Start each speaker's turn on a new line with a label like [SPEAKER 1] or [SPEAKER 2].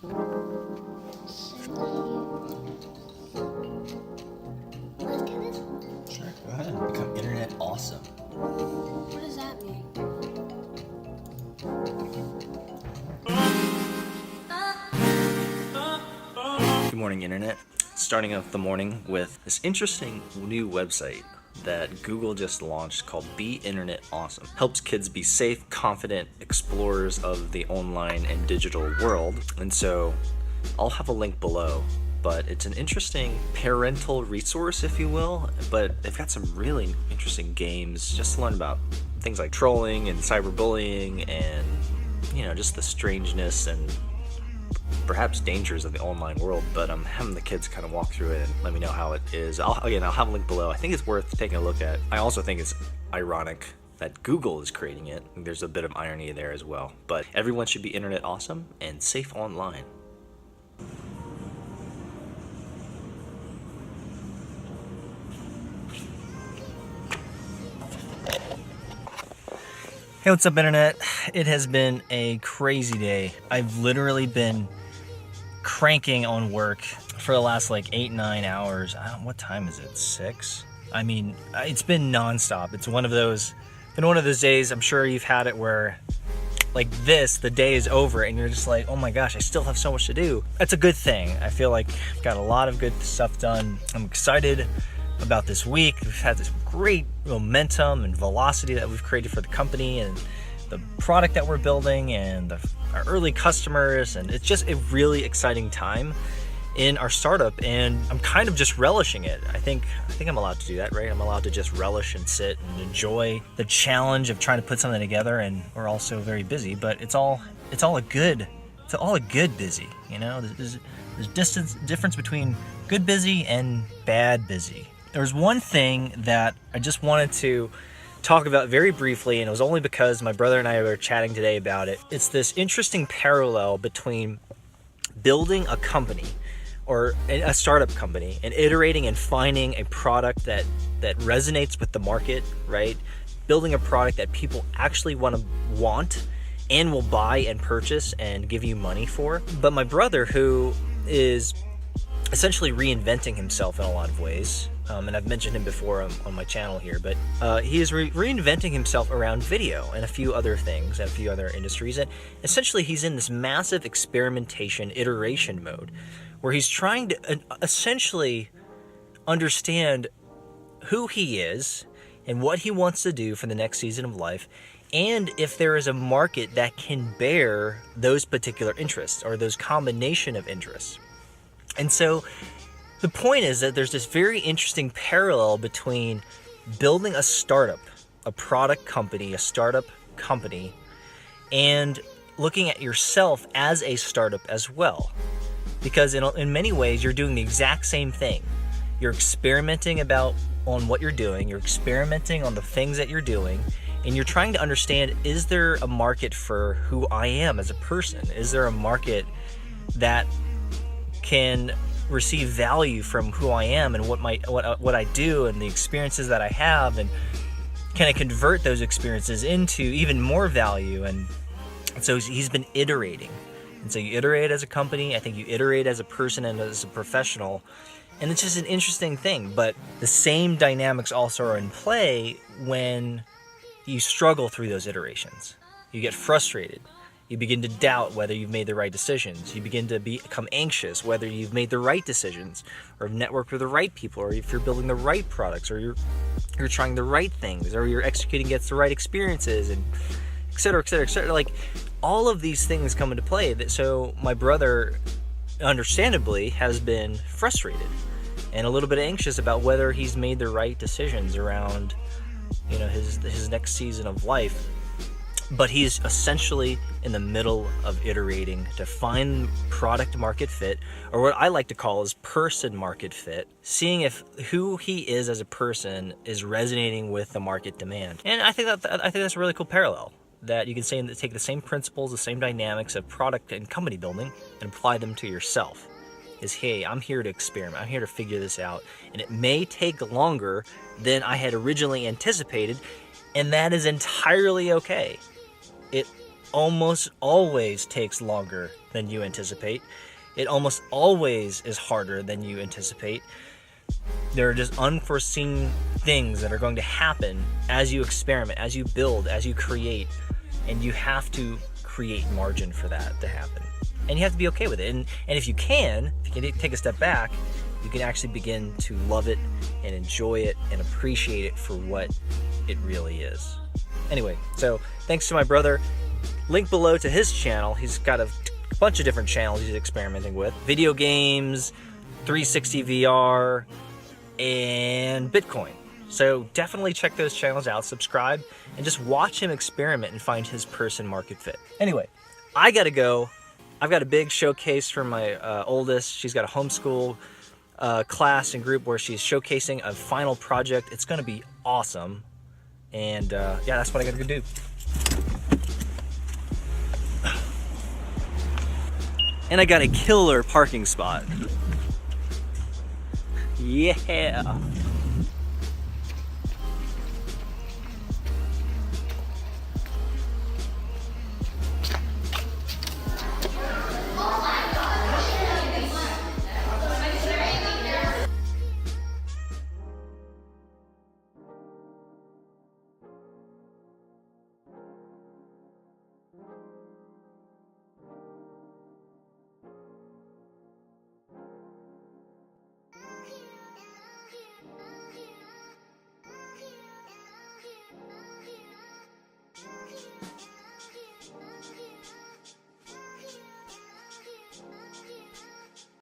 [SPEAKER 1] Let's do this?
[SPEAKER 2] Sure, go ahead. Become internet awesome.
[SPEAKER 1] What does that mean?
[SPEAKER 2] Good morning, internet. Starting off the morning with this interesting new website that Google just launched called Be Internet Awesome. Helps kids be safe, confident explorers of the online and digital world. And so I'll have a link below, but it's an interesting parental resource, if you will, but they've got some really interesting games just to learn about things like trolling and cyberbullying and, you know, just the strangeness and perhaps dangers of the online world. But I'm having the kids kind of walk through it and let me know how it is. I'll have a link below. I think it's worth taking a look at. I also think it's ironic that Google is creating it. There's a bit of irony there as well. But everyone should be internet awesome and safe online. Hey, what's up, internet? It has been a crazy day. I've literally been cranking on work for the last like 8-9 hours. What time is it? 6? I mean, it's been nonstop. It's been one of those days, I'm sure you've had it, where like this, the day is over and you're just like, oh my gosh, I still have so much to do. That's a good thing. I feel like I've got a lot of good stuff done. I'm excited about this week. We've had this great momentum and velocity that we've created for the company and the product that we're building and our early customers, and it's just a really exciting time in our startup, and I'm kind of just relishing it. I think I'm allowed to do that, right? I'm allowed to just relish and sit and enjoy the challenge of trying to put something together, and we're also very busy, but it's all a good busy, you know? There's difference between good busy and bad busy. There's one thing that I just wanted to talk about very briefly, and it was only because my brother and I were chatting today about it. It's this interesting parallel between building a company or a startup company and iterating and finding a product that resonates with the market, right? Building a product that people actually want and will buy and purchase and give you money for. But my brother, who is essentially reinventing himself in a lot of ways, and I've mentioned him before on my channel here, but he is reinventing himself around video and a few other things, and a few other industries, and essentially he's in this massive experimentation, iteration mode, where he's trying to essentially understand who he is and what he wants to do for the next season of life, and if there is a market that can bear those particular interests or those combination of interests. And so the point is that there's this very interesting parallel between building a startup, a product company, a startup company, and looking at yourself as a startup as well. Because in many ways, you're doing the exact same thing. You're experimenting on what you're doing, you're experimenting on the things that you're doing, and you're trying to understand, is there a market for who I am as a person? Is there a market that can receive value from who I am and what I do and the experiences that I have, and can I convert those experiences into even more value? And so he's been iterating. And so you iterate as a company, I think you iterate as a person and as a professional, and it's just an interesting thing. But the same dynamics also are in play when you struggle through those iterations. You get frustrated. You begin to doubt whether you've made the right decisions. You begin to become anxious whether you've made the right decisions, or networked with the right people, or if you're building the right products, or you're trying the right things, or you're executing against the right experiences, and et cetera, et cetera, et cetera. Like, all of these things come into play. So my brother, understandably, has been frustrated and a little bit anxious about whether he's made the right decisions around, you know, his next season of life. But he's essentially in the middle of iterating to find product market fit, or what I like to call is person market fit, seeing if who he is as a person is resonating with the market demand. And I think that's a really cool parallel, that you can say that take the same principles, the same dynamics of product and company building, and apply them to yourself. Is, hey, I'm here to experiment, I'm here to figure this out, and it may take longer than I had originally anticipated, and that is entirely okay. It almost always takes longer than you anticipate. It almost always is harder than you anticipate. There are just unforeseen things that are going to happen as you experiment, as you build, as you create, and you have to create margin for that to happen. And you have to be okay with it. And if you can take a step back, you can actually begin to love it and enjoy it and appreciate it for what it really is. Anyway, so thanks to my brother. Link below to his channel. He's got a bunch of different channels he's experimenting with. Video games, 360 VR, and Bitcoin. So definitely check those channels out, subscribe, and just watch him experiment and find his person market fit. Anyway, I gotta go. I've got a big showcase for my oldest. She's got a homeschool class and group where she's showcasing a final project. It's gonna be awesome. And yeah, that's what I gotta go do. And I got a killer parking spot. Yeah.